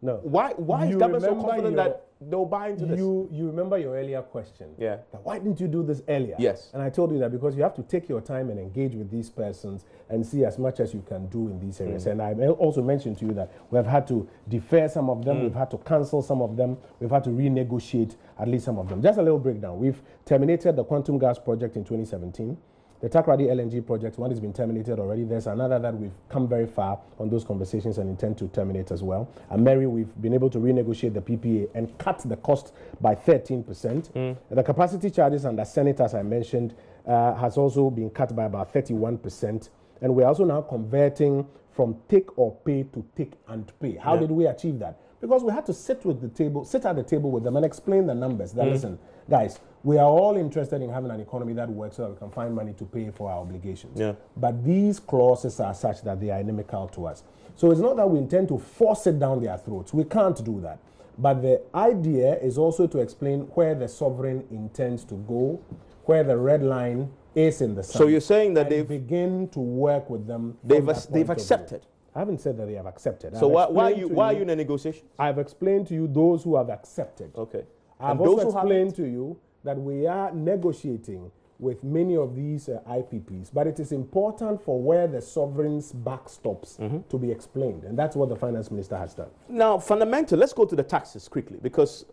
Why is government so confident that they'll buy into this? You remember your earlier question? Yeah. That why didn't you do this earlier? Yes. And I told you that because you have to take your time and engage with these persons and see as much as you can do in these areas. And I also mentioned to you that we have had to defer some of them, we've had to cancel some of them, we've had to renegotiate at least some of them. Just a little breakdown. We've terminated the quantum gas project in 2017. The Takrady LNG project, one has been terminated already. There's another that we've come very far on those conversations and intend to terminate as well. And Mary, we've been able to renegotiate the PPA and cut the cost by 13%. The capacity charges under Senate, as I mentioned, has also been cut by about 31%. And we're also now converting from take or pay to take and pay. How did we achieve that? Because we had to sit at the table with them and explain the numbers. That listen, guys, we are all interested in having an economy that works so that we can find money to pay for our obligations. But these clauses are such that they are inimical to us. So it's not that we intend to force it down their throats. We can't do that. But the idea is also to explain where the sovereign intends to go, where the red line is in the sun. So you're saying that they've begin to work with them. They've accepted. I haven't said that they have accepted. So why are you in a negotiation? I've explained to you those who have accepted. Okay. I've also explained to you that we are negotiating with many of these IPPs, but it is important for where the sovereign's back stops to be explained, and that's what the finance minister has done. Now, fundamentally, let's go to the taxes quickly, because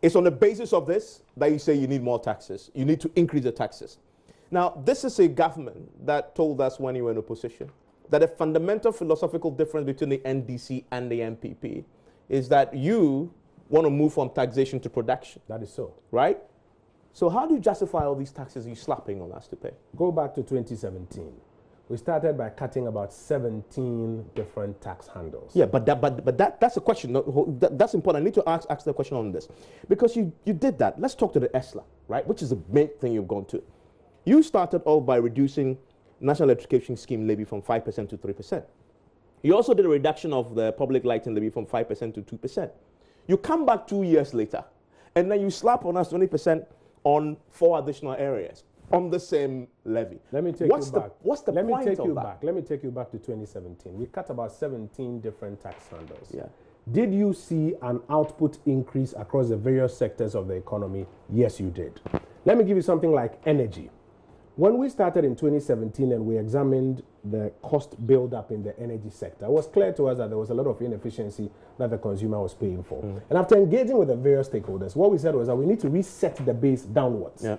it's on the basis of this that you say you need more taxes. You need to increase the taxes. Now, this is a government that told us when you were in opposition that a fundamental philosophical difference between the NDC and the MPP is that you want to move from taxation to production. That is so. Right? So how do you justify all these taxes you're slapping on us to pay? Go back to 2017. We started by cutting about 17 different tax handles. Yeah, but that's a question. That's important. I need to ask the question on this. Because you did that. Let's talk to the ESLA, right? Which is the main thing you've gone to. You started off by reducing National Electrification Scheme levy from 5% to 3%. You also did a reduction of the public lighting levy from 5% to 2%. You come back 2 years later, and then you slap on us 20% on 4 additional areas on the same levy. Let me take you back. What's the point of that? Let me take you back to 2017. We cut about 17 different tax handles. Yeah. Did you see an output increase across the various sectors of the economy? Yes, you did. Let me give you something like energy. When we started in 2017 and we examined the cost build-up in the energy sector, it was clear to us that there was a lot of inefficiency that the consumer was paying for. And after engaging with the various stakeholders, what we said was that we need to reset the base downwards. Yeah.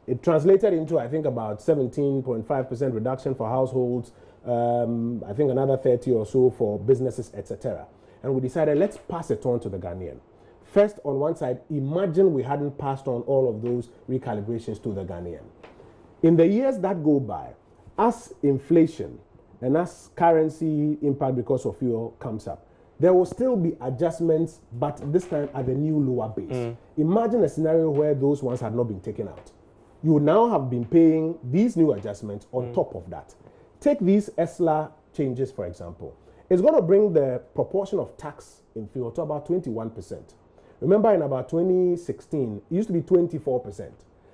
It translated into, I think, about 17.5% reduction for households, I think another 30 or so for businesses, etc. And we decided, let's pass it on to the Ghanaian. First, on one side, imagine we hadn't passed on all of those recalibrations to the Ghanaian. In the years that go by, as inflation and as currency impact because of fuel comes up, there will still be adjustments, but this time at the new lower base. Imagine a scenario where those ones had not been taken out. You would now have been paying these new adjustments on top of that. Take these ESLA changes, for example. It's going to bring the proportion of tax in fuel to about 21%. Remember, in about 2016, it used to be 24%.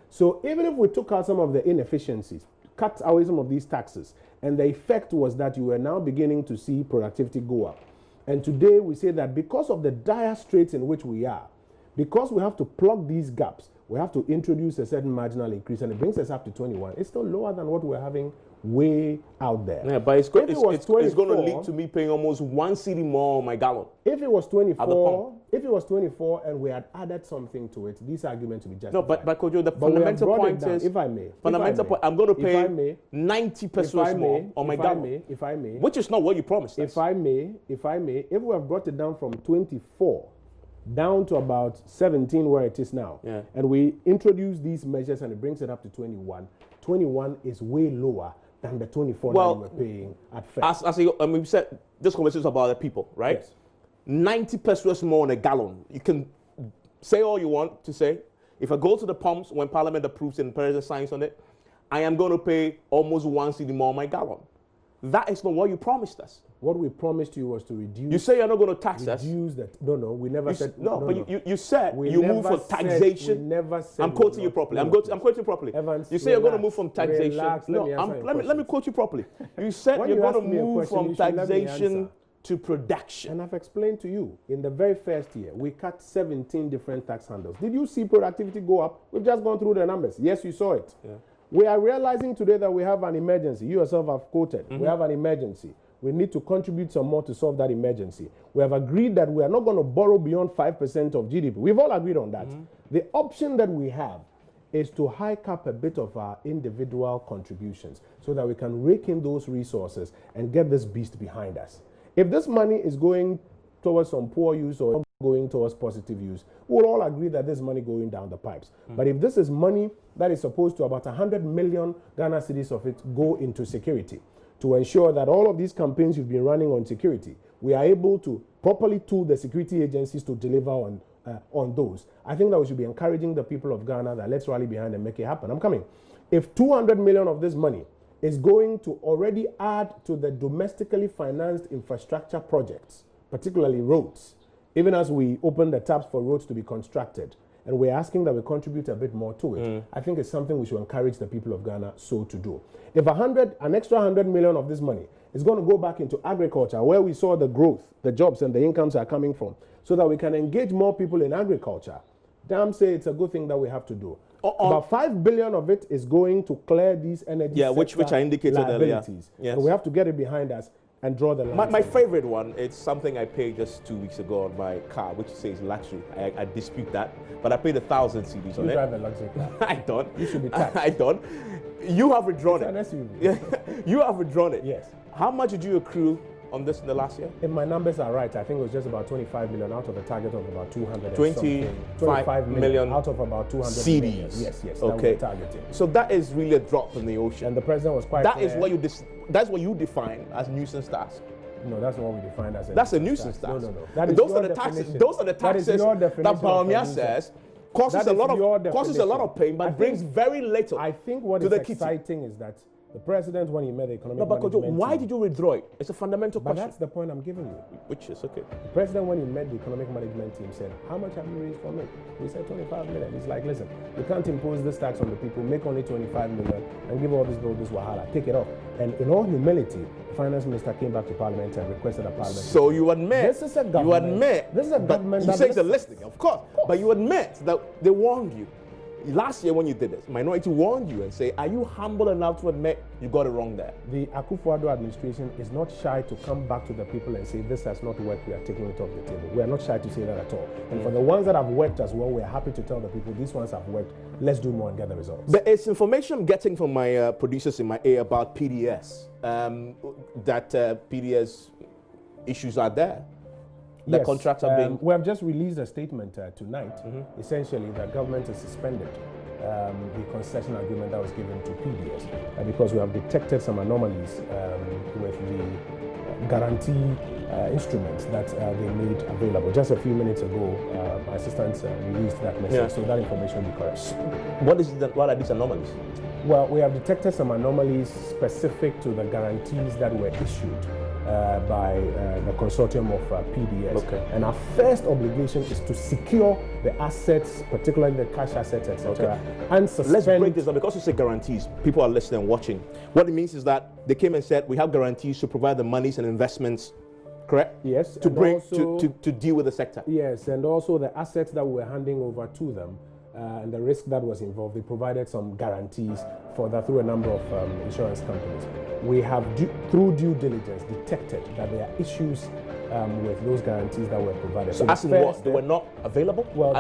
So even if we took out some of the inefficiencies, cut away some of these taxes, and the effect was that you were now beginning to see productivity go up. And today we say that because of the dire straits in which we are, because we have to plug these gaps, we have to introduce a certain marginal increase, and it brings us up to 21. It's still lower than what we're having way out there. Yeah, but it's going to lead to me paying almost 1 cedi more on my gallon. If it was 24, and we had added something to it, these arguments would be justified. No, but Kojo, the fundamental point is, if I may, I'm going to pay 90 pesos more on my gallon. If I may, which is not what you promised us. If I may, if we have brought it down from 24 down to about 17 where it is now, and we introduce these measures and it brings it up to 21, 21 is way lower than the 24 that we were paying at first. As we said, this conversation is about the people, right? Yes. 90 pesos more on a gallon. You can say all you want to say. If I go to the pumps when Parliament approves it and President signs on it, I am going to pay almost 1 cedi more on my gallon. That is not what you promised us. What we promised you was to reduce. You say you're not going to tax us. No, we never said. You said you move from taxation. We never said. I'm quoting you properly. I'm quoting you properly. Evans, you say you're going to move from taxation. Relax, let me quote you properly. You said you're going to move from taxation to production. And I've explained to you, in the very first year, we cut 17 different tax handles. Did you see productivity go up? We've just gone through the numbers. Yes, you saw it. Yeah. We are realizing today that we have an emergency. You yourself have quoted. We have an emergency. We need to contribute some more to solve that emergency. We have agreed that we are not going to borrow beyond 5% of GDP. We've all agreed on that. The option that we have is to hike up a bit of our individual contributions so that we can rake in those resources and get this beast behind us. If this money is going towards some poor use or going towards positive use, we'll all agree that this money going down the pipes. But if this is money that is supposed to, about 100 million Ghana cedis of it, go into security, to ensure that all of these campaigns you've been running on security, we are able to properly tool the security agencies to deliver on those. I think that we should be encouraging the people of Ghana that let's rally behind and make it happen. I'm coming. If 200 million of this money is going to already add to the domestically financed infrastructure projects, particularly roads, even as we open the taps for roads to be constructed, and we're asking that we contribute a bit more to it, I think it's something we should encourage the people of Ghana so to do. If an extra 100 million of this money is going to go back into agriculture, where we saw the growth, the jobs and the incomes are coming from, so that we can engage more people in agriculture, damn say it's a good thing that we have to do. About 5 billion of it is going to clear these energy which I indicated earlier. Yes. And we have to get it behind us and draw the line. My favorite one, it's something I paid just 2 weeks ago on my car, which says luxury. I dispute that, but I paid 1,000 cedis on it. You drive a luxury car. I don't. You should be taxed. I don't. You have withdrawn it. It's an SUV. You have withdrawn it. Yes. How much did you accrue on this in the last year? If my numbers are right, I think it was just about 25 million out of a target of about 200 25 million out of about 200 cedis. Million. Yes, okay. That we're targeting. So that is really a drop in the ocean. And the president was quite That clear. is what that's what you define as nuisance tax. No, that's not what we define as a That's a nuisance tax. No. Those are the taxes that Baumia says causes a lot of pain, but brings very little. I think what is exciting is that the president, when he met the economic management why team, did you withdraw it? It's a fundamental but question. that's the point I'm giving you. Which is okay. The president, when he met the economic management team, said, how much have you raised from it? We said 25 million. He's like, listen, you can't impose this tax on the people, make only 25 million, and give all this wahala. Take it off. And in all humility, the finance minister came back to parliament and requested a parliament. So you admit, this is a government. This is a government. You say it's a listing, of course. But you admit that they warned you. Last year when you did this, Minority warned you and say, are you humble enough to admit you got it wrong there? The Akufo-Addo administration is not shy to come back to the people and say, this has not worked, we are taking it off the table. We are not shy to say that at all. And for the ones that have worked as well, we are happy to tell the people, these ones have worked, let's do more and get the results. There is information I'm getting from my producers in my ear about PDS, that PDS issues are there. The contracts are being... We have just released a statement tonight, essentially, that government is suspended the concession agreement that was given to PDS, because we have detected some anomalies with the guarantee instruments that they made available. Just a few minutes ago, my assistant released that message, so that information will be correct. What are these anomalies? Well, we have detected some anomalies specific to the guarantees that were issued by the consortium of PDS. Okay. And our first obligation is to secure the assets, particularly the cash assets, etc. And suspend. Let's break this down, because you say guarantees. People are listening and watching. What it means is that they came and said, we have guarantees to provide the monies and investments, correct? Yes. To bring to deal with the sector. Yes, and also the assets that we were handing over to them. And the risk that was involved, they provided some guarantees for that through a number of insurance companies. We have, through due diligence, detected that there are issues with those guarantees that were provided. So as in what? They were not available? Well,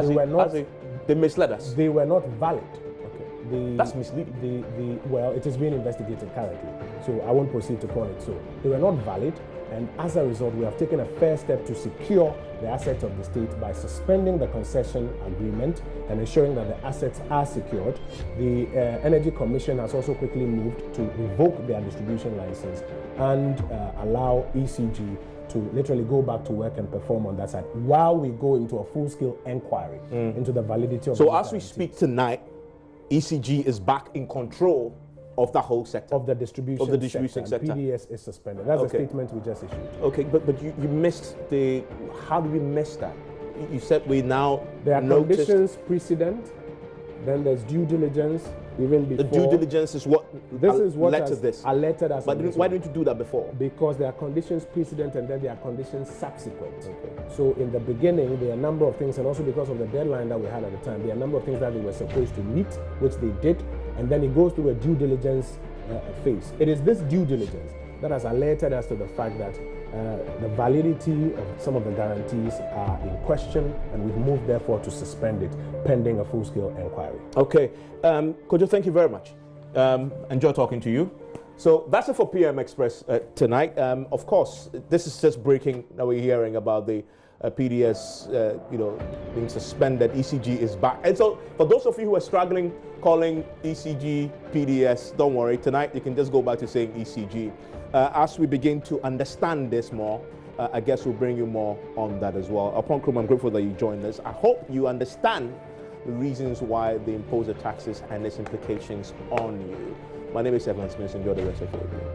they misled us? They were not valid. Okay. That's misleading. Well, it is being investigated currently, so I won't proceed to call it so. They were not valid. And as a result, we have taken a fair step to secure the assets of the state by suspending the concession agreement and ensuring that the assets are secured. The Energy Commission has also quickly moved to revoke their distribution license and allow ECG to literally go back to work and perform on that side while we go into a full-scale inquiry into the validity of. So as we speak tonight, ECG is back in control of the whole sector, of the distribution sector. PDS is suspended. That's the statement we just issued. Okay, but you missed the. How do we miss that? You said we now. There are conditions precedent. Then there's due diligence. Even before. The due diligence is what. This is what led to this. Alerted us. But why didn't you do that before? Because there are conditions precedent and then there are conditions subsequent. Okay. So in the beginning, there are a number of things, and also because of the deadline that we had at the time, there are a number of things that they were supposed to meet, which they did. And then it goes through a due diligence phase. It is this due diligence that has alerted us to the fact that the validity of some of the guarantees are in question, and we've moved therefore to suspend it pending a full-scale inquiry. Okay, Kojo, thank you very much. Enjoy talking to you. So that's it for PM Express tonight. Of course, this is just breaking that we're hearing about the PDS, being suspended. ECG is back. And so for those of you who are struggling calling ECG PDS, don't worry. Tonight you can just go back to saying ECG. As we begin to understand this more, I guess we'll bring you more on that as well. Upon Krum, I'm grateful that you joined us. I hope you understand the reasons why they impose the taxes and its implications on you. My name is Evan Smith. Enjoy the rest of your day.